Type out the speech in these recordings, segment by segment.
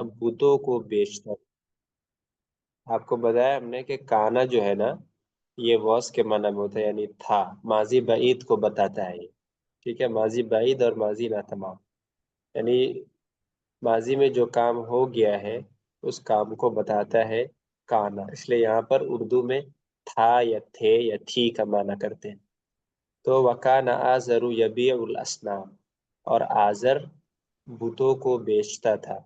بتوں کو بیچتا تھا۔ آپ کو بتایا ہم نے کہ کانا جو ہے نا یہ واس کے معنی میں ہوتا ہے، یعنی تھا، ماضی بعید کو بتاتا ہے یہ، ٹھیک ہے، ماضی بعید اور ماضی ناتمام، یعنی ماضی میں جو کام ہو گیا ہے اس کام کو بتاتا ہے کانا، اس لیے یہاں پر اردو میں تھا یا تھے یا تھی کا معنی کرتے ہیں۔ تو وکان آزر یبیع الاسنام، اور آزر بتوں کو بیچتا تھا۔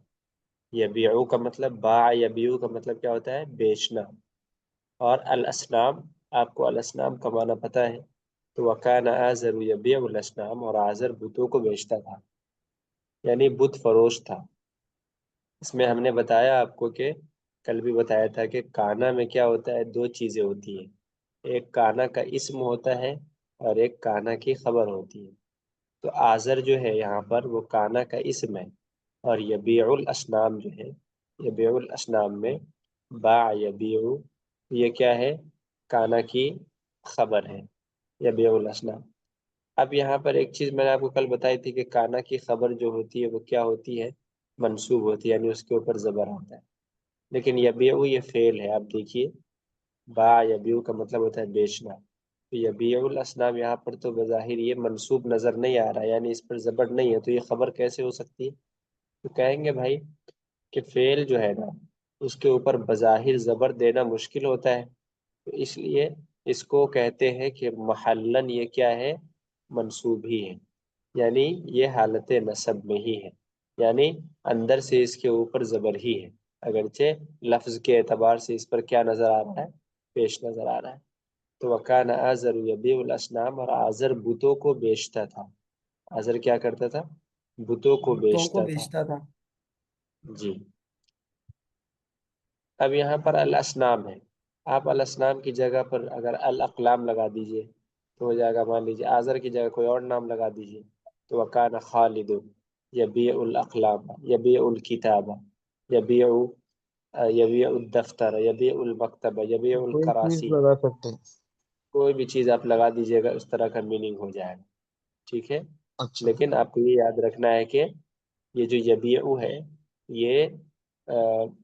یبیعو کا مطلب، باع یبیعو کا مطلب کیا ہوتا ہے؟ بیچنا، اور الاسنام آپ کو الاسنام کا معنی پتہ ہے، تو وکان آزر یبیع الاسنام، اور آزر بتوں کو بیچتا تھا، یعنی بت فروش تھا۔ اس میں ہم نے بتایا آپ کو کہ کل بھی بتایا تھا کہ کانا میں کیا ہوتا ہے، دو چیزیں ہوتی ہیں، ایک کانا کا اسم ہوتا ہے اور ایک کانا کی خبر ہوتی ہے۔ تو آزر جو ہے یہاں پر وہ کانا کا اسم ہے، اور یبیع الاسنام جو ہے، یبیع الاسنام میں باع یبیع یہ کیا ہے؟ کانا کی خبر ہے، یبیع الاسنام۔ اب یہاں پر ایک چیز میں نے آپ کو کل بتائی تھی کہ کانا کی خبر جو ہوتی ہے وہ کیا ہوتی ہے؟ منصوب ہوتی ہے، یعنی اس کے اوپر زبر آتا ہے، لیکن یبیع یہ فعل ہے۔ آپ دیکھیے باع یبیع کا مطلب ہوتا ہے بیچنا، تو یبیع الاسنام یہاں پر تو بظاہر یہ منصوب نظر نہیں آ رہا، یعنی اس پر زبر نہیں ہے، تو یہ خبر کیسے ہو سکتی ہے؟ تو کہیں گے بھائی کہ فعل جو ہے نا اس کے اوپر بظاہر زبر دینا مشکل ہوتا ہے، تو اس لیے اس کو کہتے ہیں کہ محلن یہ کیا ہے؟ منصوب ہی ہے، یعنی یہ حالت نصب میں ہی ہے، یعنی اندر سے اس کے اوپر زبر ہی ہے، اگرچہ لفظ کے اعتبار سے اس پر کیا نظر آ رہا ہے؟ پیش نظر آ رہا ہے۔ تو وکان آزر یبیع الاسنام، اور آزر بتوں کو بیچتا تھا۔ آزر کیا کرتا تھا؟ بتوں کو بتوں کو بیچتا تھا۔ بیچتا تھا۔ جی، اب یہاں پر الاسنام ہے، آپ الاسنام کی جگہ پر اگر الاقلام لگا دیجئے تو ہو جائے گا، مان لیجیے آزر کی جگہ کوئی اور نام لگا دیجئے تو وکان خالد یبیع الاقلام، یبیع الکتاب، یبیع یبیع الدفتر، یبیع المکتب، یبیع کوئی چیز الکراسی، لگا سکتے ہیں۔ کوئی بھی چیز آپ لگا دیجیے گا اس طرح کا میننگ ہو جائے گا، ٹھیک ہے۔ اچھا۔ لیکن آپ کو یہ یاد رکھنا ہے کہ یہ جو یبیع ہے یہ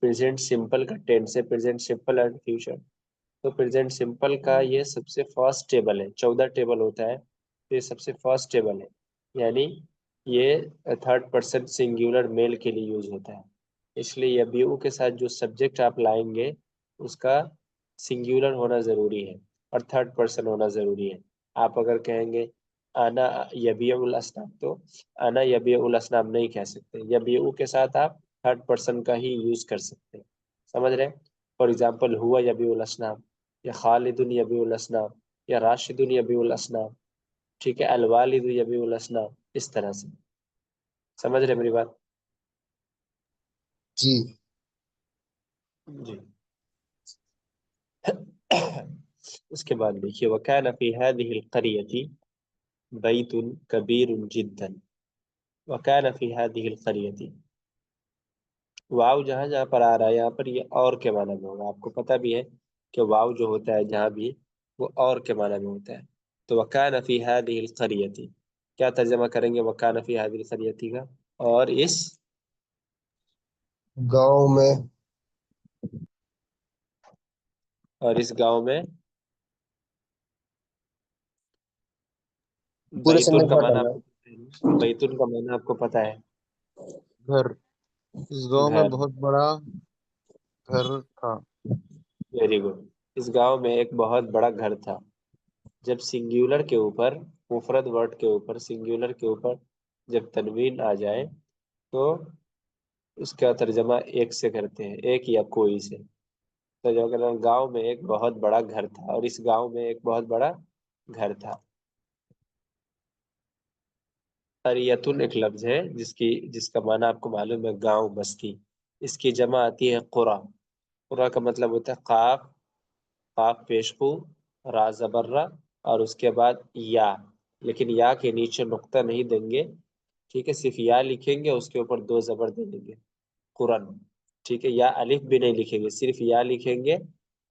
پریزنٹ سمپل کا ٹینس ہے، پریزنٹ سمپل اینڈ فیوچر، تو پریزنٹ سمپل کا یہ سب سے فرسٹ ٹیبل ہے، 14 ٹیبل ہوتا ہے، تو یہ سب سے فرسٹ ٹیبل ہے، یعنی یہ تھرڈ پرسن سنگولر میل کے لیے یوز ہوتا ہے، اس لیے یبیع کے ساتھ جو سبجیکٹ آپ لائیں گے اس کا سنگولر ہونا ضروری ہے اور تھرڈ پرسن ہونا ضروری ہے۔ آپ اگر کہیں گے انا یبیع الاسنام، تو انا یبیع الاسنام نہیں کہہ سکتے، یبیع کے ساتھ آپ تھرڈ پرسن کا ہی یوز کر سکتے ہیں، سمجھ رہے ہیں؟ فار ایگزامپل ہوا یبیع الاسنام، یا خالد یبیع الاسنام، یا راشد یبیع الاسنام، ٹھیک ہے، الوالد یبیع الاسنام، اس طرح سے، سمجھ رہے میری بات؟ جی۔ جی۔ اس کے بعد دیکھیے وَكَانَ فِي هَذِهِ الْقَرْيَةِ بَيْتٌ كَبِيرٌ جِدًّا، وَكَانَ فِي هَذِهِ الْقَرْيَةِ، واو جہاں جہاں پر آ رہا ہے یہاں پر یہ اور کے معنی میں ہوگا، آپ کو پتہ بھی ہے کہ واو جو ہوتا ہے جہاں بھی وہ اور کے معنی میں ہوتا ہے، تو وَكَانَ فِي هَذِهِ الْقَرْيَةِ کیا ترجمہ کریں گے وَكَانَ فِي هَذِهِ الْقَرْيَةِ کا؟ گاؤں میں، اور اس گاؤں میں پورے بیتون سینٹینس کا میں معنی ڈالنا آپ کو پتہ ہے؟ بیتون کا معنی آپ کو پتہ ہے؟ گھر۔ اس گاؤں میں گھر، بہت بڑا گھر تھا۔ ویری گڈ، اس گاؤں میں ایک بہت بڑا گھر تھا۔ جب سنگیولر کے اوپر، مفرد ورڈ کے اوپر، سنگیولر کے اوپر جب تنوین آ جائے تو اس کا ترجمہ ایک سے کرتے ہیں، ایک یا کوئی سے، تو جو کہ گاؤں میں ایک بہت بڑا گھر تھا، اور اس گاؤں میں ایک بہت بڑا گھر تھا۔ قریتن ایک لفظ ہے جس کا معنی آپ کو معلوم ہے گاؤں، بستی، اس کی جمع آتی ہے قرا۔ قرا کا مطلب ہوتا ہے قاف، قاف پیشقو، را زبر را، اور اس کے بعد یا، لیکن یا کے نیچے نقطہ نہیں دیں گے، ٹھیک ہے، صرف یا لکھیں گے، اس کے اوپر دو زبر دے دیں گے، قرن، ٹھیک ہے، یا الف بھی نہیں لکھیں گے، صرف یا لکھیں گے،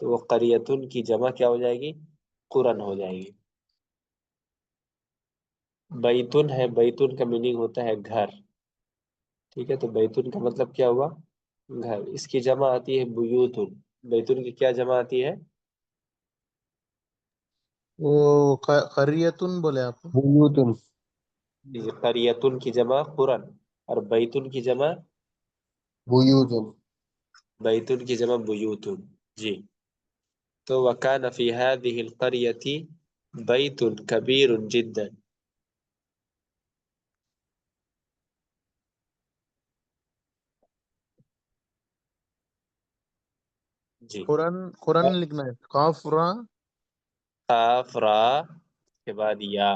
تو وہ قریتن کی جمع کیا ہو جائے گی؟ قرن ہو جائے گی۔ بیتن ہے، بیتن کا میننگ ہوتا ہے گھر، ٹھیک ہے، تو بیتن کا مطلب کیا ہوا؟ گھر، اس کی جمع آتی ہے بیوتن، بیتن کی کیا جمع آتی ہے؟ وہ قریتن بولے آپ؟ بیوتن، قریتن کی جمع قرن، اور بیتن کی جمع بیوتن. بیتن کی جمع بیوتن. جی، تو وکان فی هذه القریۃ بیت کبیر جدا. جی، قرآن قرآن لکھنا ہے، قاف را قاف را کے بعد یا، یا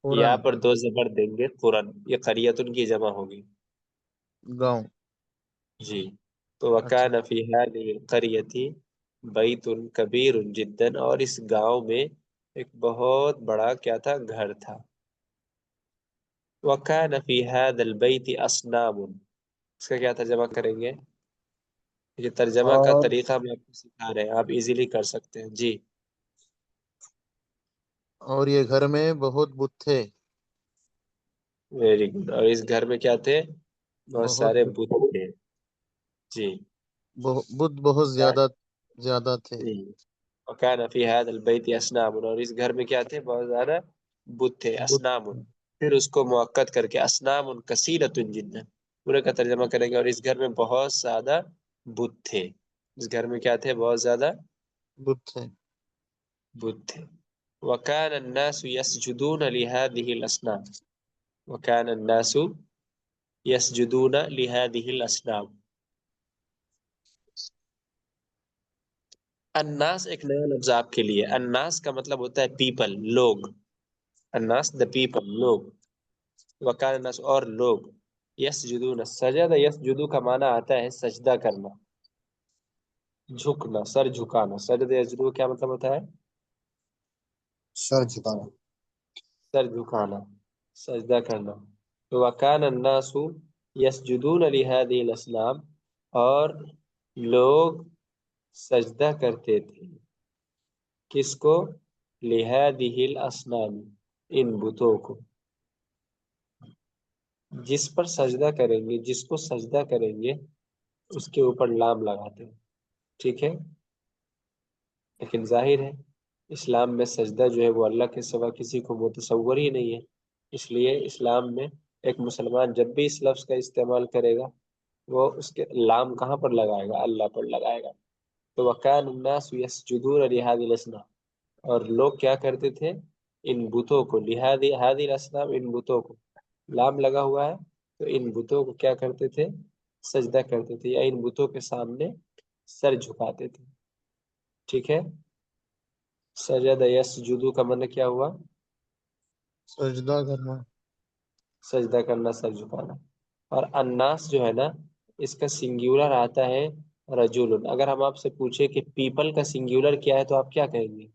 قرآن. پر دو زبر دیں گے، قرن، یہ قریتن کی جمع ہوگی. گاؤں. جی، تو اچھا. وکان فی هذه القریۃ بیت کبیر جدا، اور اس گاؤں میں ایک بہت بڑا کیا تھا؟ گھر تھا. وکان فی هذا البیت اصنام، اس کا کیا ترجمہ کریں گے؟ یہ ترجمہ کا اور طریقہ میں آپ کو سکھا رہے ہیں، آپ ایزیلی کر سکتے ہیں. جی، اور یہ گھر میں بہت بت تھے. Very good. اور اس گھر میں کیا تھے؟ بہت بہت سارے بت، بت تھے. جی، بت بہت زیادہ زیادہ تھے. وکان فی هذا البیت اصنام، اور اس گھر میں کیا تھے؟ بہت زیادہ بت تھے. بت اصنام، پھر اس کو مؤکد کر کے اصنام کثیرۃ جدا، پورے کا ترجمہ کریں گے. اور اس گھر میں بہت زیادہ بت تھے. اس گھر میں کیا تھے؟ بہت زیادہ بت تھے. بت تھے. وکان الناس یسجدون لهذه الاصنام، وکان الناس یسجدون لهذه الاصنام. الناس ایک نیا لفظ آپ کے لیے. الناس کا مطلب ہوتا ہے پیپل، لوگ. الناس دا پیپل، لوگ. وکان الناس، اور لوگ. یسجدون، سجد یسجدو کا معنی آتا ہے سجدہ کرنا، جھکنا، سر جھکانا. سجد یسجدو کیا مطلب ہوتا ہے؟ سر جھکانا. سر جھکانا، سجدہ کرنا. تو وکان الناس یسجدون لهذه الاصنام، اور لوگ سجدہ کرتے تھے. کس کو؟ لهذه الاصنام، ان بتوں کو. جس پر سجدہ کریں گے، جس کو سجدہ کریں گے، اس کے اوپر لام لگاتے ہیں. ٹھیک ہے، لیکن ظاہر ہے اسلام میں سجدہ جو ہے وہ اللہ کے سوا کسی کو متصور ہی نہیں ہے. اس لیے اسلام میں ایک مسلمان جب بھی اس لفظ کا استعمال کرے گا، وہ اس کے لام کہاں پر لگائے گا؟ اللہ پر لگائے گا. تو وکان الناس یسجدون لهذه الاصنام، اور لوگ کیا کرتے تھے؟ ان بتوں کو. هذه الاصنام، ان بتوں کو. لام لگا ہوا ہے، تو ان بتوں کو کیا کرتے تھے؟ سجدہ کرتے تھے، یا ان بتوں کے سامنے سر جھکاتے تھے. ٹھیک ہے، سجد یسجدو کا معنی کیا ہوا؟ سجدہ کرنا. سجدہ کرنا، سر جھکانا. اور الناس جو ہے نا، اس کا سنگیولر آتا ہے رجل. اگر ہم آپ سے پوچھے کہ پیپل کا سنگیولر کیا ہے، تو آپ کیا کہیں گے؟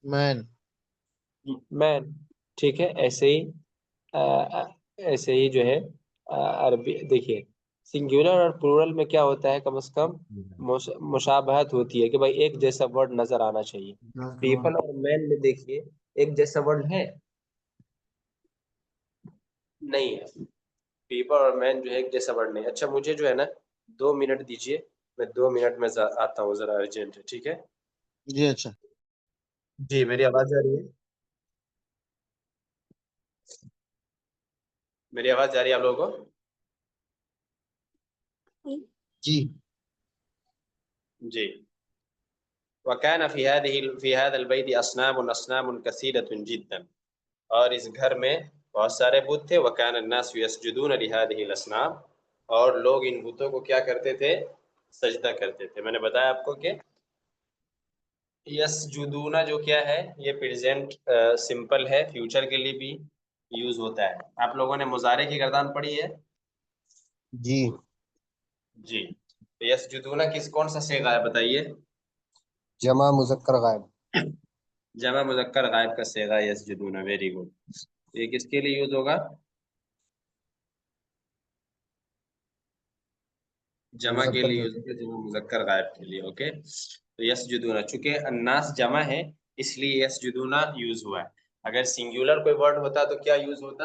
مین. مین. ٹھیک ہے، ایسے ہی ایسے ہی جو ہے عربی دیکھیے، سنگیولر اور پلورل میں کیا ہوتا ہے؟ کم از کم مشابہت ہوتی ہے کہ بھائی ایک جیسا ورڈ نظر آنا چاہیے. پیپل اور مین میں دیکھیے ایک جیسا ورڈ ہے؟ نہیں ہے. پیپل اور مین جو ہے ایک جیسا ورڈ نہیں. اچھا، مجھے جو ہے نا 2 منٹ دیجیے، میں 2 منٹ میں آتا ہوں، ذرا ارجنٹ ہے. ٹھیک ہے؟ جی اچھا. جی، میری آواز آ رہی ہے؟ میری آواز جا رہی ہے آپ لوگوں کو؟ جی. جی. وكان في هذا البيت اصنام كثيرة جدا، اور اس گھر میں بہت سارے بت تھے. وكان الناس يسجدون لهذه الاصنام، اور لوگ ان بتوں کو کیا کرتے تھے؟ سجدہ کرتے تھے. میں نے بتایا آپ کو کہ یسجدون جو کیا ہے، یہ پریزنٹ سمپل ہے، فیوچر کے لیے بھی یوز ہوتا ہے. آپ لوگوں نے مضارع کی گردان پڑھی ہے؟ جی. جی، تو یسجدون کون سا صیغہ ہے بتائیے؟ جمع مذکر غائب. جمع مذکر غائب کا صیغہ یسجدون. Very good. یہ کس کے لیے یوز ہوگا؟ جمع کے مذکر لیے کے. یوز ہوگا، جمع مذکر غائب کے لیے. اوکے، تو یسجدون، چونکہ الناس جمع ہے اس لیے یسجدون یوز ہوا ہے. اگر سنگولر کوئی ورڈ ہوتا تو کیا یوز ہوتا؟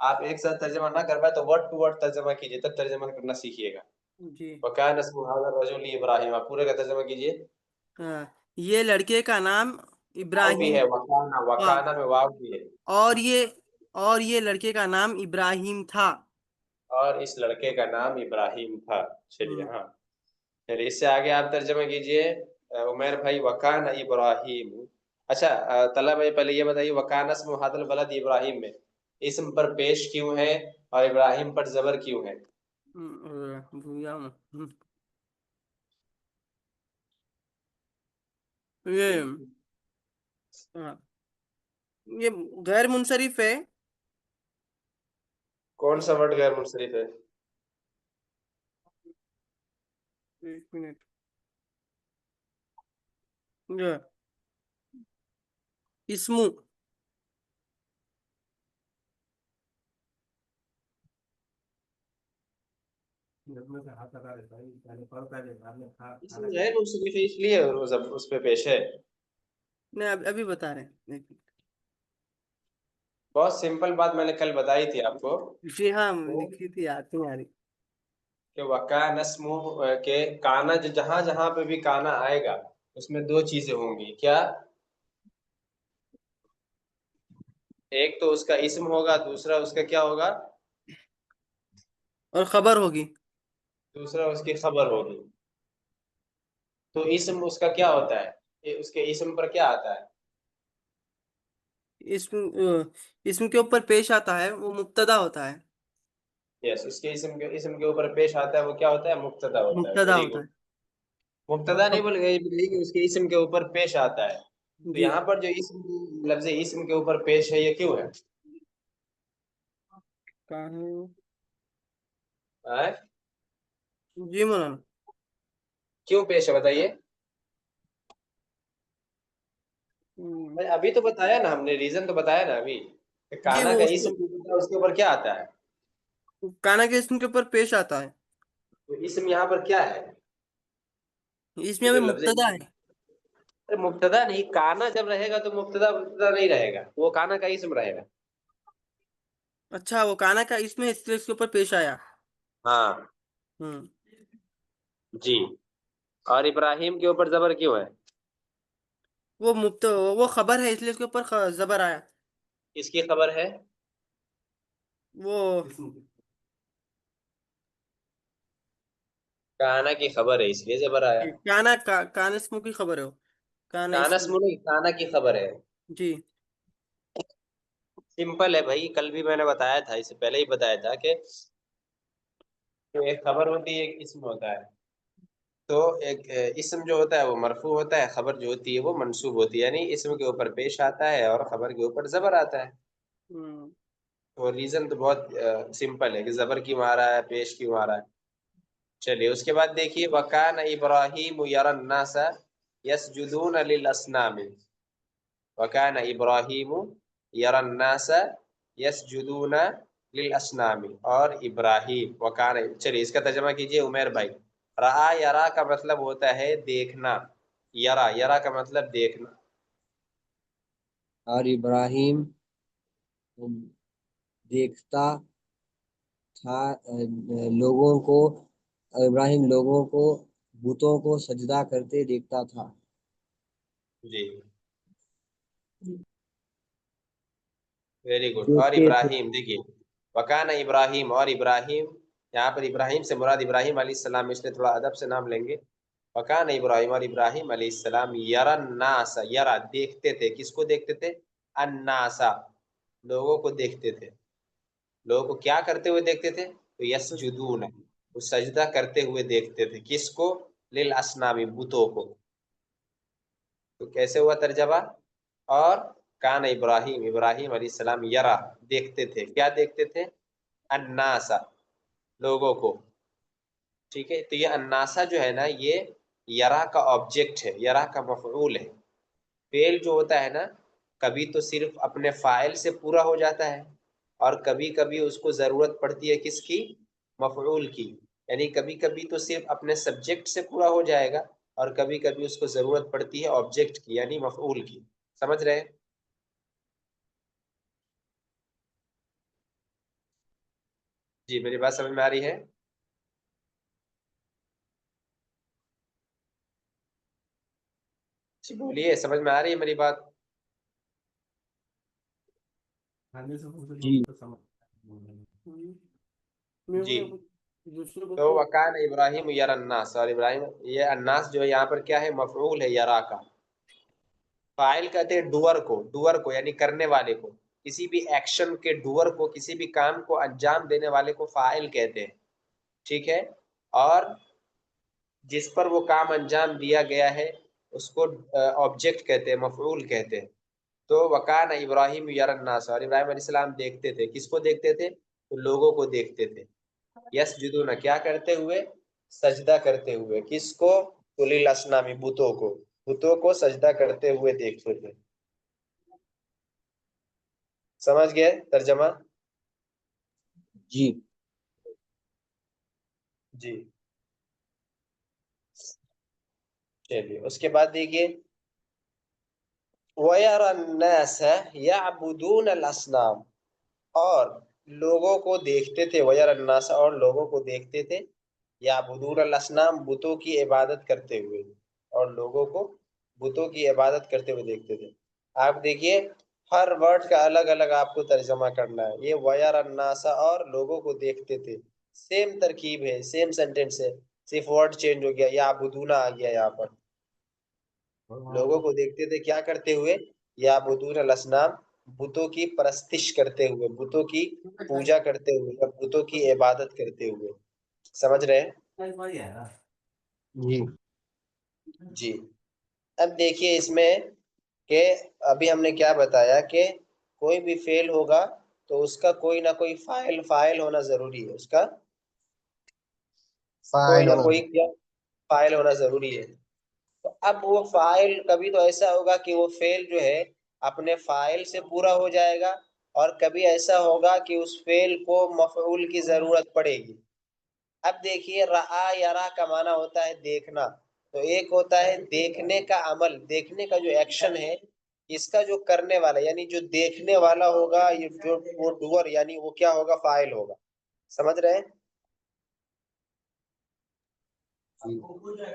آپ ایک ساتھ ترجمہ نہ کر پائے تو ورڈ ٹو ورڈ ترجمہ کیجیے، تب ترجمہ کرنا سیکھیے گا. جی وَكَانَ اسْمُ هَذَا الرَّجُلِ ابراہیم، آپ پورے کا ترجمہ کیجیے. ہاں، یہ لڑکے کا نام واو بھی ابراہیم، ہے، وکانا ہاں، وکانا میں واو بھی ہے. اور یہ لڑکے کا نام ابراہیم تھا. اور اس لڑکے کا نام ابراہیم تھا. چلیے ہم، ہاں، چلیے اس سے آگے آپ ترجمہ کیجئے. عمیر بھائی وکان ابراہیم. اچھا طلحہ بھائی پہلے یہ بتائیے وکان اسم هذا البلد ابراہیم میں اسم پر پیش کیوں ہے اور ابراہیم پر زبر کیوں ہے؟ بھویا ہوں. یہ ہاں، یہ غیر منصرف ہے. کون سا ورڈ غیر منصرف ہے؟ ایک منٹ. یہ اسمو اسم غیر منصرف ہے اس لیے اس پہ پیش ہے. نہیں، ابھی بتا رہے ہیں. ایک منٹ. بہت سمپل بات میں نے کل بتائی تھی آپ کو جی ہاں، لکھی تھی، آتی نہیں آ رہی. کہ وکان اسم کے کانا جہاں جہاں پہ بھی کانا آئے گا اس میں دو چیزیں ہوں گی. کیا؟ ایک تو اس کا اسم ہوگا، دوسرا اس کا کیا ہوگا؟ اور خبر ہوگی. دوسرا اس کی خبر ہوگی. تو اسم اس کا کیا ہوتا ہے؟ اس کے اسم پر کیا آتا ہے؟ اسم کے اوپر پیش آتا ہے، وہ مبتدا ہوتا ہے. یس، اس کے اسم کے اوپر پیش آتا ہے، وہ کیا ہوتا ہے؟ مبتدا ہوتا ہے. مبتدا ویری ہوتا گڈ. ہے. اور مبتدا نہیں بول گئے کہ اس کے اسم کے اوپر پیش آتا ہے. تو جی یہاں پر جو لفظ اسم کے اوپر پیش ہے یہ کیوں ہے؟ آئے؟ جی مولانا. کیوں پیش ہے بتائیے. ابھی تو بتایا نا ہم نے، ریزن تو بتایا نا ابھی کہ جی کانا وہ کا اسم اس کے اوپر کیا آتا ہے. کانا کے اسم کے اوپر پیش آتا ہے. تو اسم یہاں پر کیا ہے؟ اس میں یہ ابھی جو لفظ مبتدا ہے. مبتدا نہیں، کانا جب رہے گا تو مبتدا نہیں رہے گا، وہ کانا کا اسم رہے گا. اچھا، وہ کانا کا اسم ہے اس لیے اس کے اوپر پیش آیا. ہاں ہوں. جی. اور ابراہیم کے اوپر زبر کیوں ہے؟ وہ خبر ہے اس لیے اس کے اوپر زبر آیا. اس کی خبر ہے؟ وہ کانا کی خبر ہے اس لیے زبر آیا. کانا اسمو کی خبر ہے. کانا کانا اسم. اسم نہیں، کانا کی خبر ہے. جی سمپل ہے بھائی، کل بھی میں نے بتایا تھا، اس سے پہلے ہی بتایا تھا کہ ایک خبر ہوتی ہے ایک اسم ہوتا ہے. تو ایک اسم جو ہوتا ہے وہ مرفوع ہوتا ہے، خبر جو ہوتی ہے وہ منصوب ہوتی ہے، یعنی اسم کے اوپر پیش آتا ہے اور خبر کے اوپر زبر آتا ہے. اور ریزن تو بہت سمپل ہے کہ زبر کیوں آ رہا ہے، پیش کیوں آ رہا ہے. چلیے اس کے بعد دیکھیے وَكَانَ إِبْرَاهِيمُ يَرَى النَّاسَ يَسْجُدُونَ لِلْأَصْنَامِ. وَكَانَ إِبْرَاهِيمُ يَرَى النَّاسَ يَسْجُدُونَ لِلْأَصْنَامِ. اور ابراہیم وَكَانَ. چلیے اس کا ترجمہ کیجئے عمیر بھائی. رآ یرا کا مطلب ہوتا ہے دیکھنا. یرا، یرا کا مطلب دیکھنا. اور ابراہیم دیکھتا تھا لوگوں کو، ابراہیم لوگوں کو بتوں کو سجدہ کرتے دیکھتا تھا. جی ویری گڈ. اور دیکھتے تھے. ابراہیم دیکھیے وکان ابراہیم، اور ابراہیم یہاں پر ابراہیم سے مراد ابراہیم علیہ السلام، اس لیے تھوڑا ادب سے نام لیں گے. وکان ابراہیم، اور ابراہیم علیہ السلام یرا الناس، یرا دیکھتے تھے. کس کو دیکھتے تھے؟ الناس لوگوں کو دیکھتے تھے. لوگوں کو کیا کرتے ہوئے دیکھتے تھے؟ تو یسجدون وہ سجدہ کرتے ہوئے دیکھتے تھے. کس کو؟ للاصنام بتوں کو. تو کیسے ہوا ترجمہ؟ اور کان ابراہیم، ابراہیم علیہ السلام یرا دیکھتے تھے. کیا دیکھتے تھے؟ الناس لوگوں کو. ٹھیک ہے، تو یہ الناسا جو ہے نا یہ یرا کا آبجیکٹ ہے، یرا کا مفعول ہے. فعل جو ہوتا ہے نا کبھی تو صرف اپنے فاعل سے پورا ہو جاتا ہے اور کبھی کبھی اس کو ضرورت پڑتی ہے کس کی؟ مفعول کی. یعنی کبھی کبھی تو صرف اپنے سبجیکٹ سے پورا ہو جائے گا اور کبھی کبھی اس کو ضرورت پڑتی ہے آبجیکٹ کی یعنی مفعول کی. سمجھ رہے ہیں؟ جی میری بات سمجھ میں آ رہی ہے؟ جی بولیے، سمجھ میں آ رہی ہے میری بات؟ جی جی دوسرے کو تو وکان ابراہیم یرا الناس، اور ابراہیم، یہ الناس جو ہے یہاں پر کیا ہے؟ مفعول ہے یرا کا. فاعل کہتے ہیں ڈور کو یعنی کرنے والے کو. کسی بھی ایکشن کے ڈور کو، کسی بھی کام کو انجام دینے والے کو فاعل کہتے ہیں. ٹھیک ہے. اور جس پر وہ کام انجام دیا گیا ہے اس کو آبجیکٹ کہتے ہیں، مفعول کہتے ہیں. تو وکان ابراہیم یرا الناس، اور ابراہیم علیہ السلام دیکھتے تھے. کس کو دیکھتے تھے؟ تو لوگوں کو دیکھتے تھے. یسجدون، کیا کرتے ہوئے؟ سجدہ کرتے ہوئے. کس کو؟ للاسنامی، بتوں کو. بتوں کو سجدہ کرتے ہوئے دیکھتے تھے. سمجھ گئے ترجمہ؟ جی جی چلیے اس کے بعد دیکھیے وَيَرَى النَّاسَ يَعْبُدُونَ الْأَصْنَامَ، اور لوگوں کو دیکھتے تھے. وَيَرَى النَّاسَ، اور لوگوں کو دیکھتے تھے. يَعْبُدُونَ الْأَصْنَامَ، بتوں کی عبادت کرتے ہوئے. اور لوگوں کو بتوں کی عبادت کرتے ہوئے دیکھتے تھے. آپ دیکھیے ہر ورڈ کا الگ الگ آپ کو ترجمہ کرنا ہے. یہ وَيَرَى النَّاسَ، اور لوگوں کو دیکھتے تھے. سیم ترکیب ہے، سیم سینٹینس ہے، صرف ورڈ چینج ہو گیا. يَعْبُدُونَ آ گیا یہاں پر. لوگوں کو دیکھتے تھے کیا کرتے ہوئے؟ یعبدون الاسنام، بتوں کی پرستش کرتے ہوئے، بتوں کی پوجا کرتے ہوئے، یا بتوں کی عبادت کرتے ہوئے. سمجھ رہے ہیں؟ جی جی اب دیکھیے اس میں کہ ابھی ہم نے کیا بتایا کہ کوئی بھی فعل ہوگا تو اس کا کوئی نہ کوئی فاعل ہونا ضروری ہے. اس کا کوئی فاعل نہ ہونا کوئی کیا فاعل ہونا ضروری ہے. تو اب وہ فاعل کبھی تو ایسا ہوگا کہ وہ فعل جو ہے اپنے فاعل سے پورا ہو جائے گا، اور کبھی ایسا ہوگا کہ اس فعل کو مفعول کی ضرورت پڑے گی. اب دیکھیے رآ یرا کا معنی ہوتا ہے دیکھنا. تو ایک ہوتا ہے دیکھنے کا عمل، دیکھنے کا جو ایکشن ہے، اس کا جو کرنے والا یعنی جو دیکھنے والا ہوگا، یہ جو وہ ڈور یعنی وہ کیا ہوگا؟ فاعل ہوگا. سمجھ رہے ہیں؟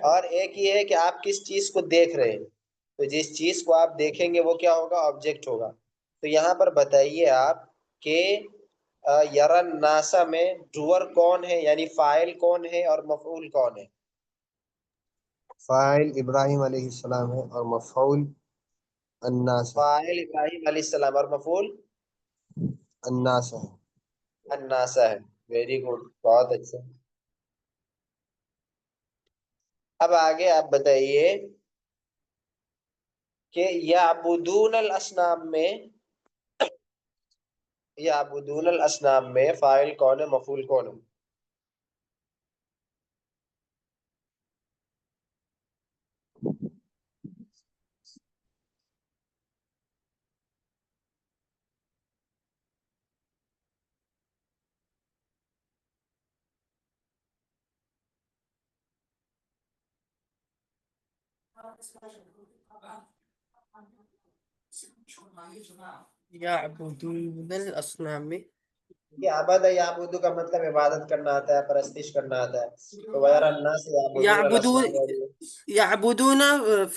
اور ایک یہ ہے کہ آپ کس چیز کو دیکھ رہے ہیں. تو جس چیز کو آپ دیکھیں گے وہ کیا ہوگا؟ آبجیکٹ ہوگا. تو یہاں پر بتائیے آپ کہ یرن ناسا میں ڈور کون ہے، یعنی فاعل کون ہے اور مفعول کون ہے؟ فاعل ابراہیم علیہ السلام ہے اور مفعول الناس ہے. فاعل ابراہیم علیہ السلام اور مفعول الناس ہے. الناسا ہے. ویری گڈ، بہت اچھا. اب آگے آپ بتائیے کہ یعبدون الاسنام میں، یعبدون الاسنام میں فاعل کون ہے، مفعول کون ہے؟ یعبدون الاسنام میں یہ عبد ہے، یعبدو کا مطلب عبادت کرنا آتا ہے، پرستش کرنا آتا ہے. تو وَيَرَى النَّاسَ يَعْبُدُونَ یعبدون الْأَصْنَامَ، یعبدون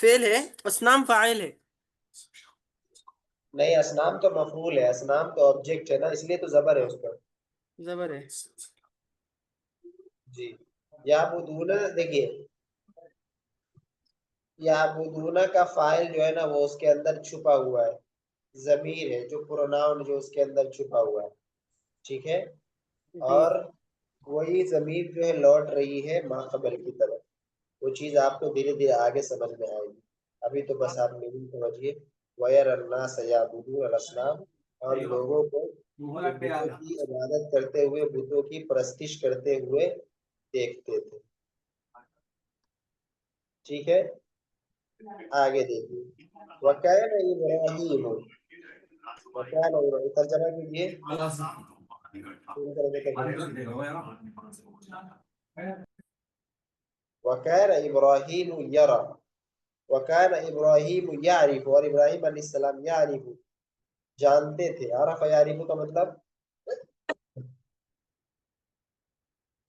فعل ہے، اسنام فاعل ہے. نہیں اسنام تو مفعول ہے، اسنام تو آبجیکٹ ہے نا، اس لیے تو زبر ہے اس پر. زبر ہے. جی یعبدون، دیکھیے یعبدون کا فاعل جو ہے نا وہ اس کے اندر چھپا ہوا ہے، ضمیر ہے جو پروناؤن جو اس کے اندر چھپا ہوا ہے. ٹھیک ہے. جی اور وہی ضمیر جو ہے لوٹ رہی ہے ماقبل کی طرف. وہ چیز آپ کو دھیرے دھیرے آگے سمجھ میں آئے گی. ابھی تو بس آپ میری سمجھیے وَيَرَى النَّاسَ يَعْبُدُونَ الْأَصْنَامَ، اور لوگوں کو وہ بتوں کی عبادت کرتے ہوئے، بتوں کی پرستش کرتے ہوئے دیکھتے تھے. ٹھیک ہے. آگے دیکھیے وَكَانَ إِبْرَاهِيمُ، وَكَانَ إِبْرَاهِيمُ، ترجمہ کیجیے. وَكَانَ إِبْرَاهِيمُ يَرَى، وَكَانَ إِبْرَاهِيمُ يَعْرِفُ، اور ابراہیم علیہ السلام يعرف جانتے تھے. عرف يعرف کا مطلب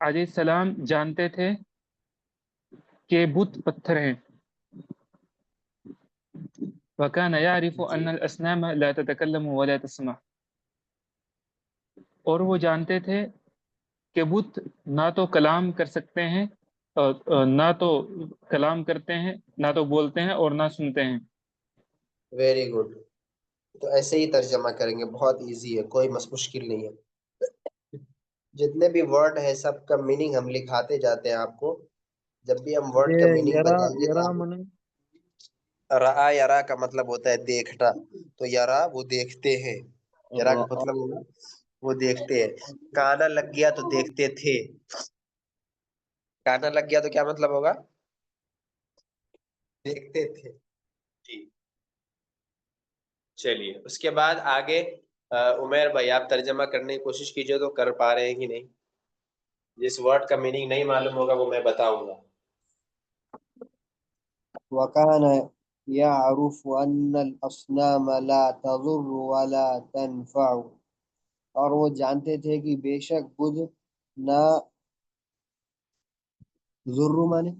علیہ السلام جانتے تھے کہ بت پتھر ہیں. وَكَانَ يَعْرِفُ جی أَنَّ الْأَصْنَامَ لَا تَتَكَلَّمُ وَلَا تَسْمَعُ. اور وہ جانتے تھے کہ بت نہ تو کلام کر سکتے ہیں، نہ تو کلام کرتے ہیں، نہ تو بولتے ہیں اور نہ سنتے ہیں. Very good. تو ایسے ہی ترجمہ کریں گے، بہت ایزی ہے، کوئی مشکل نہیں ہے. جتنے بھی ورڈ ہے سب کا میننگ ہم لکھاتے جاتے ہیں آپ کو. جب بھی ہم ورڈ کا یہ میننگ یرا بتائیں گے تو یرا آپ من رآ یرا کا مطلب ہوتا ہے دیکھنا. تو یرا وہ دیکھتے ہیں، یرا کا مطلب ہوگا وہ دیکھتے ہیں. کانا لگ گیا تو دیکھتے تھے. کانا لگ گیا تو کیا مطلب ہوگا؟ دیکھتے تھے. جی چلیے اس کے بعد آگے عمیر بھائی آپ ترجمہ کرنے کی کوشش کیجئے تو کر پا رہے ہیں کہ نہیں. جس ورڈ کا میننگ نہیں معلوم ہوگا وہ میں بتاؤں گا. وَكَانَ يَعْرُفُ أَنَّ الْأَصْنَامَ لَا تَضُرُّ وَلَا تَنْفَعُ. اور وہ جانتے تھے کہ بے شک بدھ نہ ضرور مانے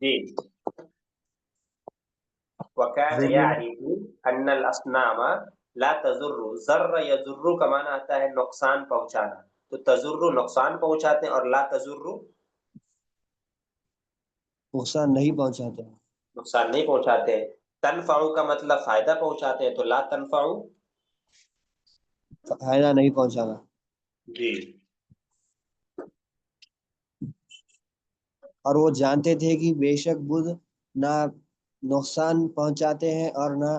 جی. وَكَانَ ضرور يَعْرِفُ أَنَّ الْأَصْنَامَ لَا تَضُرُّ. ضر یضر کا معنی آتا ہے نقصان پہنچانا. تو تضر نقصان پہنچاتے ہیں اور لا تضر نقصان نہیں پہنچاتے. نقصان نہیں پہنچاتے. تنفع کا مطلب فائدہ پہنچاتے ہیں، تو لا تنفع. فائدہ نہیں پہنچانا. جی. اور وہ جانتے تھے کہ بے شک بدھ نہ نقصان پہنچاتے ہیں اور نہ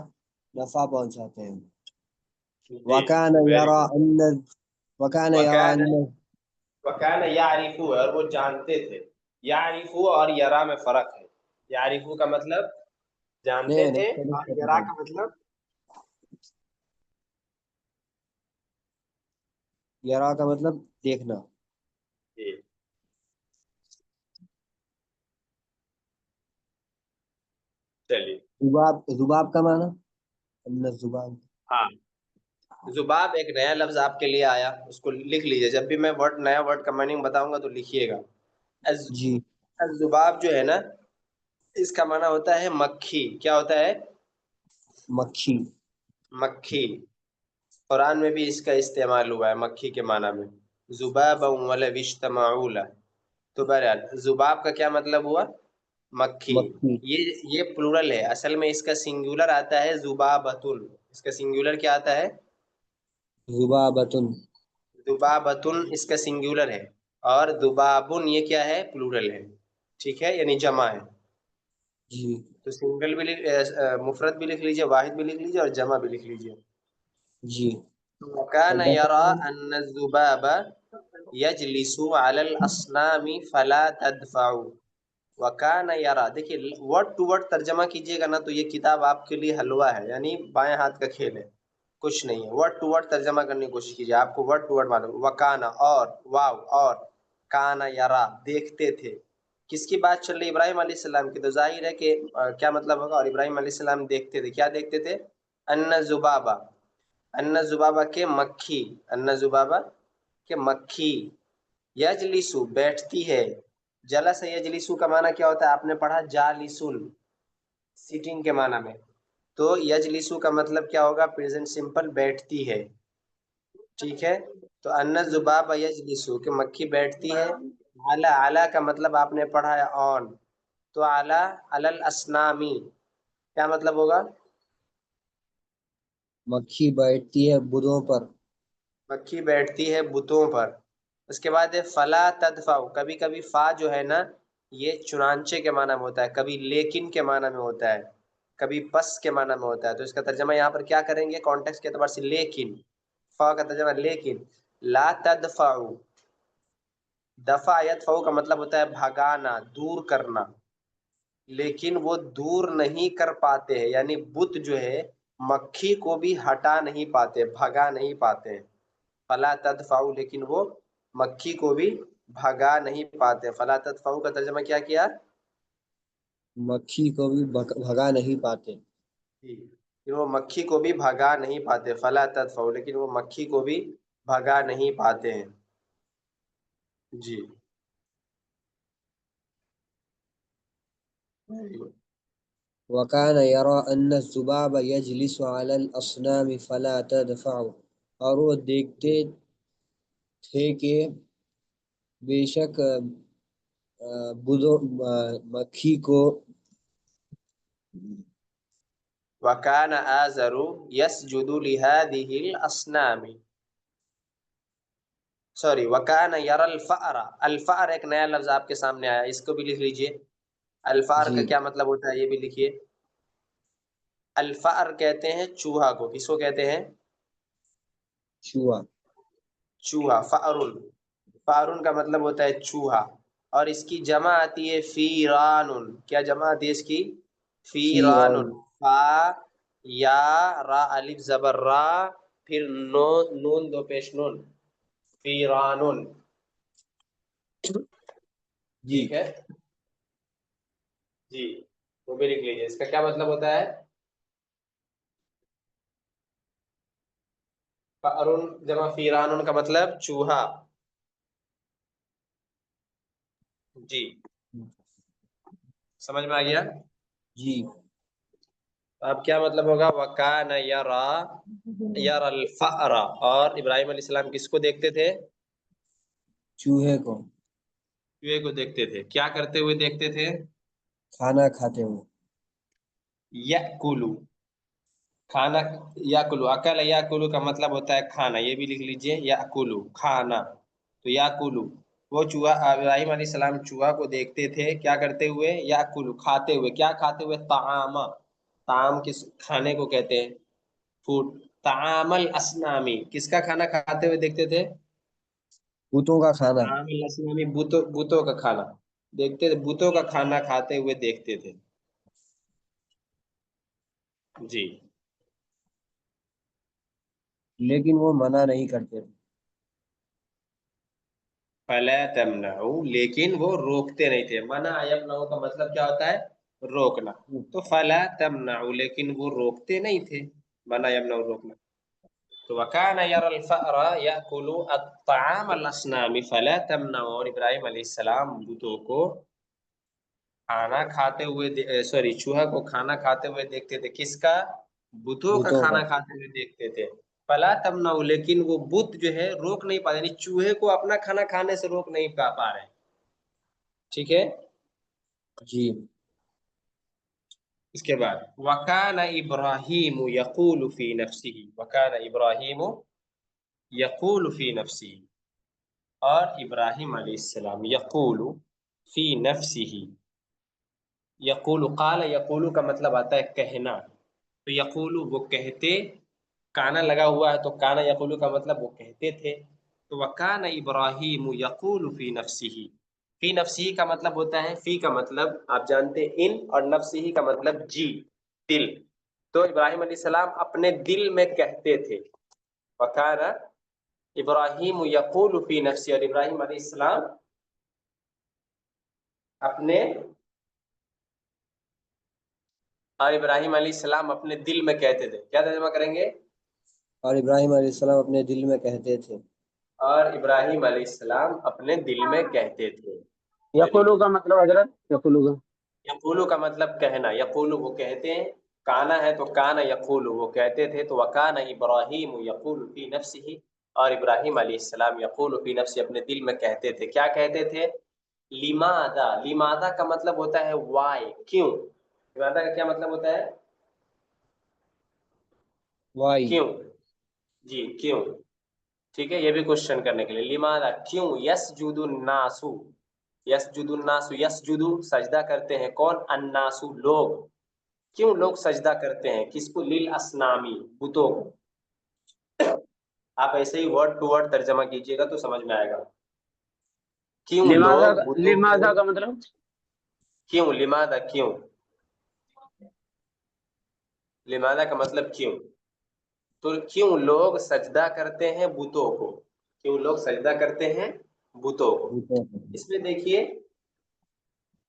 نفع پہنچاتے ہیں. جی وَكَانَ ویری يَرَى گڈ. أَنَّ وَكَانَ يَرَى وکان أَنَّ وکان یعرف اور وہ جانتے تھے. یعرف اور یرا میں فرق ہے. یعرف کا مطلب جانتے نہیں تھے اور یرا نہیں کا مطلب یرا کا مطلب دیکھنا. جی. چلیے. ذباب کا معنی ان الذباب. ہاں ذباب ایک نیا لفظ آپ کے لیے آیا، اس کو لکھ لیجئے. جب بھی میں نیا ورڈ کا میننگ بتاؤں گا تو لکھیے گا. جی الذباب جو ہے نا اس کا معنی ہوتا ہے مکھی. کیا ہوتا ہے؟ مکھی. مکھی. قرآن میں بھی اس کا استعمال ہوا ہے مکھی کے معنی میں. ذبابا ولو اجتمعوا له. تو بہرحال ذباب کا کیا مطلب ہوا؟ مکھی. مکھی یہ پلورل ہے، اصل میں اس کا سنگولر آتا ہے ذبابۃ. اس کا سنگولر کیا آتا ہے؟ ذبابۃ. ذبابۃ اس کا سنگولر ہے، اور ذبابٌ یہ کیا ہے؟ پلورل ہے. ٹھیک ہے، یعنی جمع ہے. جی تو سنگل بھی مفرد بھی لکھ لیجئے، واحد بھی لکھ لیجئے اور جمع بھی لکھ لیجئے. جی. وَكَانَ يَرَى أَنَّ الذُّبَابَ يَجْلِسُ عَلَى الْأَصْنَامِ فَلَا تَدْفَعُ. وَكَانَ يَرَى. دیکھیے ورڈ ٹو ورڈ ترجمہ کیجئے گا نا تو یہ کتاب آپ کے لیے حلوہ ہے، یعنی بائیں ہاتھ کا کھیل ہے، کچھ نہیں ہے. ورڈ ٹو ورڈ ترجمہ کرنے کی کوشش کیجئے، آپ کو ورڈ ٹو ورڈ معلوم. وَكَانَ اور واو اور کانا یرا دیکھتے تھے. کس کی بات چل رہی؟ ابراہیم علیہ السلام کی. تو ظاہر ہے کہ کیا مطلب ہوگا؟ اور ابراہیم علیہ السلام دیکھتے تھے. کیا دیکھتے تھے؟ ان ذبابا. ان ذبابا کے مکھی. ان ذبابا کے مکھی. یجلسو بیٹھتی ہے. جلس یجلسو کا معنی کیا ہوتا ہے؟ آپ نے پڑھا جالسن سیٹنگ کے معنی میں. تو یجلسو کا مطلب کیا ہوگا؟ پریزنٹ سمپل بیٹھتی ہے. ٹھیک ہے، تو ان ذبابا یجلسو کہ مکھی بیٹھتی ہے. علی علی کا مطلب آپ نے پڑھا ہے آن. تو علی علی الاسنامی کیا مطلب ہوگا؟ مکھی بیٹھتی ہے بتوں پر. مکھی بیٹھتی ہے بتوں پر. اس کے بعد ہے فلا تدفع. کبھی کبھی فا جو ہے نا یہ چنانچہ کے معنی میں ہوتا ہے، کبھی لیکن کے معنی میں ہوتا ہے، کبھی پس کے معنی میں ہوتا ہے. تو اس کا ترجمہ یہاں پر کیا کریں گے کانٹیکسٹ کے اعتبار سے؟ لیکن. فا کا ترجمہ لیکن. لا تدفع. دفع یدفع کا مطلب ہوتا ہے بھگانا، دور کرنا، لیکن وہ دور نہیں کر پاتے ہیں. یعنی بت جو ہے مکھی کو بھی ہٹا نہیں پاتے، بھگا نہیں پاتے. فلا تدفع لیکن وہ مکھی کو بھی بھگا نہیں پاتے. فلا تدفع کا ترجمہ کیا کیا؟ مکھی کو بھی بھگا نہیں پاتے. جی. وہ مکھی کو بھی بھگا نہیں پاتے، فلا تدفعوا، لیکن وہ مکھی کو بھی بھگا نہیں پاتے ہیں. جی وَكَانَ يَرَى أَنَّ الذُّبَابَ يَجْلِسُ عَلَى الْأَصْنَامِ فَلَا تَدْفَعُ، اور وہ دیکھتے تھے کہ بے شک مکھی کو وَكَانَ آزَرُ يَسْجُدُ لِهَذِهِ الْأَصْنَامِ، سوری وَكَانَ يَرَى الْفَأْرَ. الفأر ایک نیا لفظ آپ کے سامنے آیا، اس کو بھی لکھ لیجئے. الفأر جی کا کیا مطلب ہوتا ہے یہ بھی لکھیے. الفأر کہتے ہیں چوہا کو. کس کو کہتے ہیں؟ چوہا. چوہا. فأرن، فأرن کا مطلب ہوتا ہے چوہا، اور اس کی جمع آتی ہے فیران. کیا جمع آتی ہے اس کی؟ فیران. فیران. فا یا را الف زبر را، پھر نون دو پیش نون، فیران. جی ٹھیک ہے جی، وہ بھی لکھ لیجیے. اس کا کیا مطلب ہوتا ہے؟ فأرن جمع فیران کا مطلب چوہا. جی سمجھ میں آ گیا؟ جی. اب کیا مطلب ہوگا؟ وَكَانَ يَرَى الْفَأْرَ، اور ابراہیم علیہ السلام کس کو دیکھتے تھے؟ چوہے کو چوہے کو دیکھتے تھے. کیا کرتے ہوئے دیکھتے تھے؟ کھانا کھاتے ہوئے. یأکلو، کھانا. یأکلو، اکل یأکلو کا مطلب ہوتا ہے کھانا. یہ بھی لکھ لیجئے، یأکلو کھانا. تو یأکلو، وہ چوہا ابراہیم علیہ السلام چوہا کو دیکھتے تھے کیا کرتے ہوئے؟ یأکلو کھاتے ہوئے. کیا کھاتے ہوئے؟ طعام. طعام کس کھانے کو کہتے ہیں؟ فوڈ. طعام الاسنامی، کس کا کھانا کھاتے ہوئے دیکھتے تھے؟ بتوں کا کھانا. طعام الاسنامی، بتوں کا کھانا دیکھتے تھے. بتوں کا کھانا کھاتے ہوئے دیکھتے تھے. جی لیکن وہ منع نہیں کرتے. فلا تمنعوا، لیکن وہ روکتے نہیں تھے. منع یمنعوا کا مطلب کیا ہوتا ہے؟ روکنا. تو فلا تمنعوا، لیکن وہ روکتے نہیں تھے. منع یمنعوا روکنا. تو وَكَانَ يَرَى الْفَأْرَ يَأْكُلُ الطَّعَامَ الْأَصْنَامِ فَلَا تَمْنَعُوا، اور ابراہیم علیہ السلام بتوں کو کھانا کھاتے ہوئے سوری چوہا کو کھانا کھاتے ہوئے دیکھتے تھے. کس کا؟ بتوں کا بتوں کھانا کا. کھاتے ہوئے دیکھتے تھے. فلا تمنعوا، لیکن وہ بت جو ہے روک نہیں پاتے، یعنی چوہے کو اپنا کھانا کھانے سے روک نہیں پا رہے. ٹھیک ہے. جی. اس کے بعد وَكَانَ إِبْرَاهِيمُ يَقُولُ فِي نَفْسِهِ، وَكَانَ إِبْرَاهِيمُ يَقُولُ فِي نَفْسِهِ، اور ابراہیم علیہ السلام یقول فی نفسه. یقول، قال یقول کا مطلب آتا ہے کہنا. تو یقول وہ کہتے، کانا لگا ہوا ہے تو کانا یقول کا مطلب وہ کہتے تھے. تو وکان ابراہیم یقول فی نفسه. فی نفسه کا مطلب ہوتا ہے، فی کا مطلب آپ جانتے ان، اور نفسه کا مطلب جی، دل. تو ابراہیم علیہ السلام اپنے دل میں کہتے تھے. وکان ابراہیم یقول فی نفسه، اور ابراہیم علیہ السلام اپنے دل میں کہتے تھے. کیا ترجمہ کریں گے؟ اور ابراہیم علیہ السلام اپنے دل میں کہتے تھے. اور ابراہیم علیہ السلام اپنے دل میں کہتے تھے. یقولو کا مطلب حضرت، یقولو کا یقولو کا مطلب کہنا. یقولو وہ کہتے ہیں، کانا ہے تو کانا یقولو وہ کہتے تھے. تو وکان ابراہیم یقول فی نفسه، اور ابراہیم علیہ السلام یقول فی نفسه اپنے دل میں کہتے تھے. کیا کہتے تھے؟ لماذا. لماذا کا مطلب ہوتا ہے وائی، کیوں. لماذا کا کیا مطلب ہوتا ہے؟ وائی. کیوں. جی کیوں. ٹھیک ہے، یہ بھی کوشچن کرنے کے لیے. لماذا کیوں. یسجد الناس، یسجد الناس، یسجد سجدہ کرتے ہیں. کون؟ الناس لوگ. کیوں لوگ سجدہ کرتے ہیں؟ کس کو؟ للاسنامی بتوں کو. آپ ایسے ہی ورڈ ٹو ورڈ ترجمہ کیجئے گا تو سمجھ میں آئے گا. کیوں لوگ بتوں لماذا کو، کا مطلب کیوں. لماذا کیوں. لماذا کا مطلب کیوں. تو کیوں لوگ سجدہ کرتے ہیں بتوں کو. کیوں لوگ سجدہ کرتے ہیں بتوں کو. اس میں دیکھیے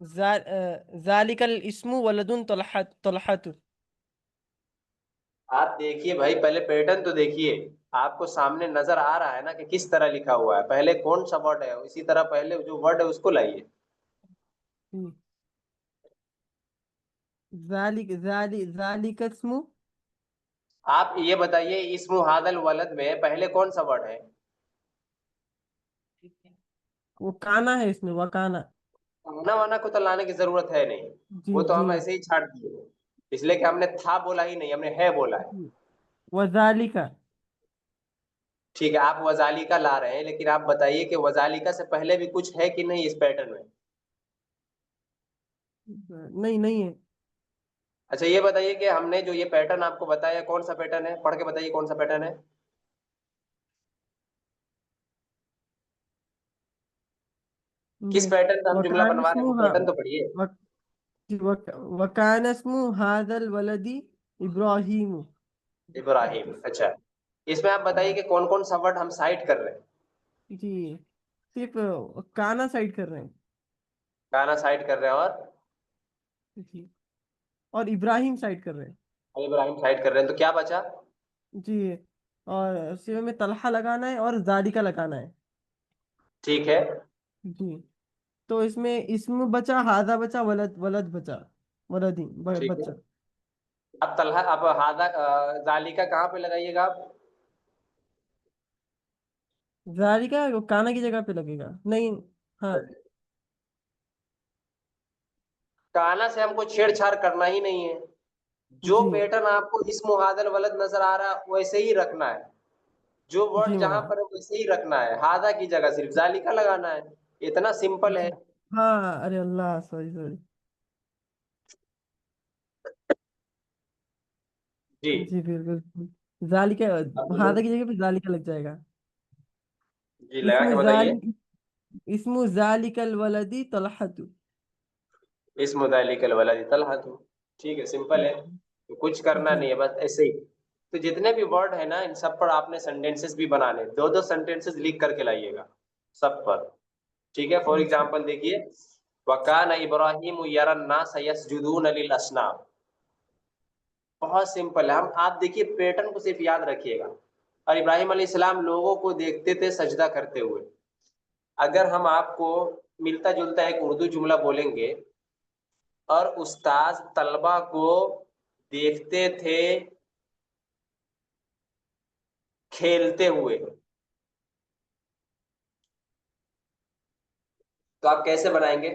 ذالک الاسم ولد طلحت. آپ دیکھیے بھائی، پہلے پیٹرن تو دیکھیے، آپ کو سامنے نظر آ رہا ہے نا کہ کس طرح لکھا ہوا ہے. پہلے کون سا ورڈ ہے، اسی طرح پہلے جو ورڈ ہے اس کو لائیے. ذالک اسم. آپ یہ بتائیے اسم ھذا الولد میں پہلے کون سا ورڈ ہے؟ وہ کانا ہے، اس میں وہ کانا. آنا وانا کو تو لانے کی ضرورت ہے نہیں، جی وہ تو ہم جی ایسے ہی چھاڑ دیے، اس لیے کہ ہم نے تھا بولا ہی نہیں، ہم نے ہے بولا ہے. وذالک. ٹھیک ہے، آپ وذالکا لا رہے ہیں، لیکن آپ بتائیے کہ وذالکا سے پہلے بھی کچھ ہے کہ نہیں اس پیٹرن میں؟ نہیں نہیں ہے. اچھا یہ بتائیے کہ ہم نے جو یہ پیٹرن آپ کو بتایا کون سا پیٹرن ہے، پڑھ کے بتائیے کون سا پیٹرن ہے. کس یہ پیٹرن سے ہم جملہ وکان بنوا رہے ہیں وہ پیٹرن تو پڑھیے. وکان اسم هذا الولد ابراہیم. ابراہیم. اچھا اس میں آپ بتائیے کہ کون کون سا ورڈ ہم سائٹ کر رہے ہیں. جی صرف کانا سائڈ کر رہے ہیں. گانا سائٹ کر رہے ہیں، اور جی اور ابراہیم سائڈ کر رہے ہیں. ابراہیم سائٹ کر رہے ہیں، تو کیا بچا؟ جی اور سوے میں طلحہ لگانا ہے اور ذالکا لگانا ہے. ٹھیک ہے. جی تو اس میں اسم بچا، ہاذا بچا، ولد ولد بچا، ولدی ٹھیک ہے. بچا. اب طلحہ، اب ہاذا ذالکا کہاں پہ لگائیے گا آپ؟ ذالکا کانا کی جگہ پہ لگے گا. نہیں ہاں کانا سے ہم کو چھیڑ چھاڑ کرنا ہی نہیں ہے. جو جی پیٹرن آپ کو اسم ھذا الولد نظر آ رہا ہے ویسے ہی رکھنا ہے. جو جی ورڈ جہاں مولانا. پر ہے ویسے ہی رکھنا ہے. ہاذا کی جگہ صرف ذالکا لگانا ہے. اتنا سمپل ہے. جی ہاں ارے اللہ سوری سوری. جی جی بالکل. ذالکا اب ہاذا کی جگہ پہ ذالکا لگ جائے گا. جی لگا اسم کے بتائیے. ذالک اسم ذالک الولد طلحت. اسم ذالک الولد طلحہ. ٹھیک ہے، سمپل ہے، تو کچھ کرنا جی نہیں ہے، بس ایسے ہی. تو جتنے بھی ورڈ ہیں نا ان سب پر آپ نے سینٹینسز بھی بنانے، دو دو سینٹینسز لکھ کر کے لائیے گا سب پر. ٹھیک ہے. فار اچھا ایگزامپل دیکھیے، وَكَانَ إِبْرَاهِيمُ يَرَى النَّاسَ يَسْجُدُونَ لِلْأَصْنَامِ. بہت سمپل ہے. ہم آپ دیکھیے پیٹرن کو صرف یاد رکھیے گا. اور ابراہیم علیہ السلام لوگوں کو دیکھتے تھے سجدہ کرتے ہوئے. اگر ہم آپ کو ملتا جلتا ایک اردو جملہ بولیں گے، اور استاذ طلبہ کو دیکھتے تھے کھیلتے ہوئے، تو آپ کیسے بنائیں گے؟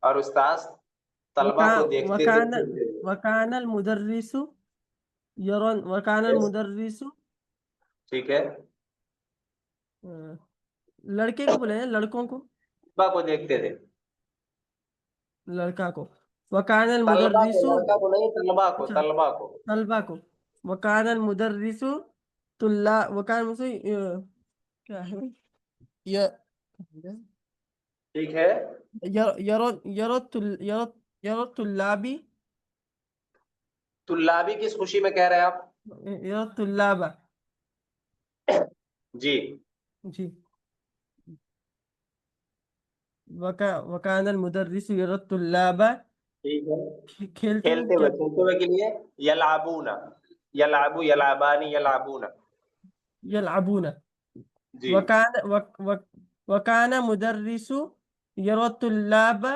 اور استاذ طلبہ کو دیکھتے تھے وکان کھیلتے ہوئے. وکان المدرس وکان Yes. المدرس. ٹھیک ہے. لڑکے کو بولے ہیں، لڑکوں کو، طلبہ کو دیکھتے تھے. لڑکا کو. وکان طلبہ کو، المدرس. لڑکا کو نہیں، طلبہ کو، اچھا طلبہ کو. طلبا کو. وکان المدرس وکان سے کیا ہے ٹھیک ہے. یرو طلابی. طلابی کس خوشی میں کہہ رہے ہیں آپ؟ یرو طلابا. جی. جی وکان المدرس یرو الطلابا. ٹھیک ہے. کھیلتے ہوئے کھیلتے کیا؟ ہوئے، کھیلتے ہوئے کے لیے یلعبون، یلعبو، یلعبانی، یلعبون. یلعبون. جی. وکان مدرس یرو الطلاب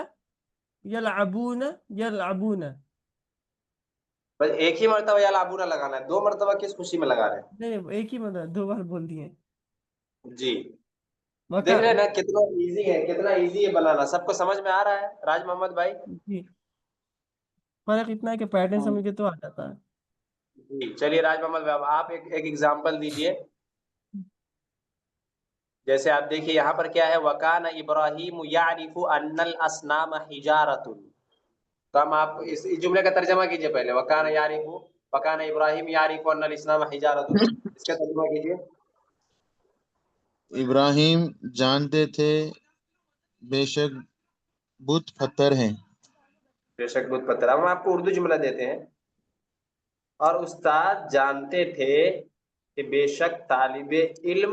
یلعبون یلعبون. بس ایک ہی مرتبہ یلعبون لگانا ہے، دو مرتبہ کس خوشی میں لگا رہے نہیں ایک ہی مطلب دو بار بول دیے. ہیں؟ جی. دیکھ رہے ہیں نا کتنا ایزی ہے، کتنا ایزی ہے بنانا. سب کو سمجھ میں آ رہا ہے راج محمد بھائی؟ جی فرق اتنا ہے کہ پیٹرن سمجھ کے تو آ جاتا ہے. جی چلیے راج محمد بھائی، اب آپ ایک ایگزامپل دیجئے. جیسے آپ دیکھیے یہاں پر کیا ہے، وَكَانَ إِبْرَاهِيمُ يَعْرِفُ أَنَّ الْأَصْنَامَ حِجَارَةٌ. تو ہم آپ اس جملے کا ترجمہ کیجئے پہلے. وَكَانَ إِبْرَاهِيمُ يَعْرِفُ أَنَّ الْإِسْلَامَ حِجَارَةٌ. اس کا ترجمہ کیجئے. ابراہیم جانتے تھے بے شک بت پتھر ہیں. بے شک بت پتھر. ہم آپ کو اردو جملہ دیتے ہیں. اور استاد جانتے تھے کہ بے شک طالب علم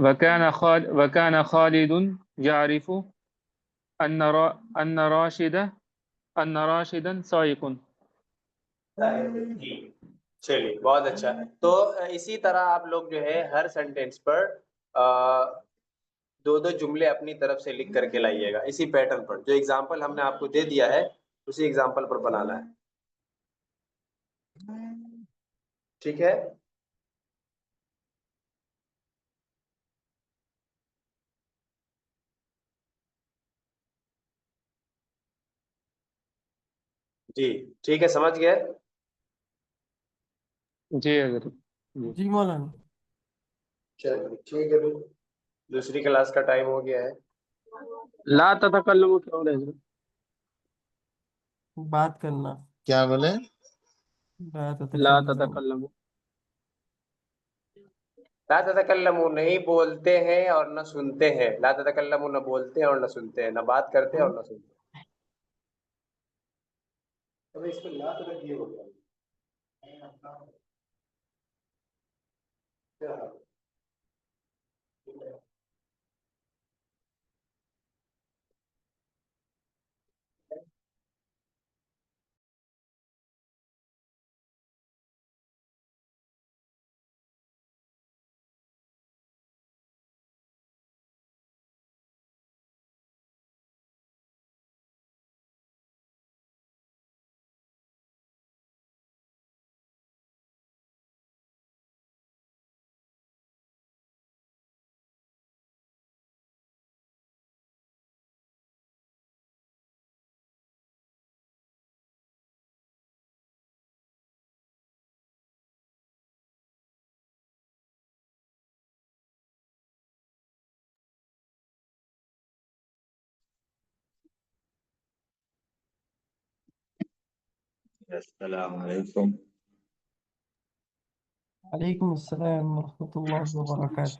وكان خالد يعرف أن راشدا سائق. جی چلیے بہت اچھا. تو اسی طرح آپ لوگ جو ہے ہر سینٹینس پر دو دو جملے اپنی طرف سے لکھ کر کے لائیے گا اسی پیٹرن پر. جو اگزامپل ہم نے آپ کو دے دیا ہے اسی اگزامپل پر بنانا ہے. ٹھیک ہے؟ جی ٹھیک ہے، سمجھ گئے؟ جی حضرت. جی. جی مولانا. چلیے ٹھیک ہے. دوسری کلاس کا ٹائم ہو گیا ہے. لا تتکلموا کیا بولے حضرت؟ بات کرنا. کیا بولے؟ لا لا تتکلم. تتکلموا. لا تتکلموا نہیں بولتے ہیں اور نہ سنتے ہیں. لا تتکلموا نہ بولتے ہیں اور نہ سنتے ہیں، نہ بات کرتے ہیں اور نہ سنتے ہیں. تو اس کو لا تک یہ ہو گیا. السلام علیکم. وعلیکم السلام ورحمۃ اللہ وبرکاتہ.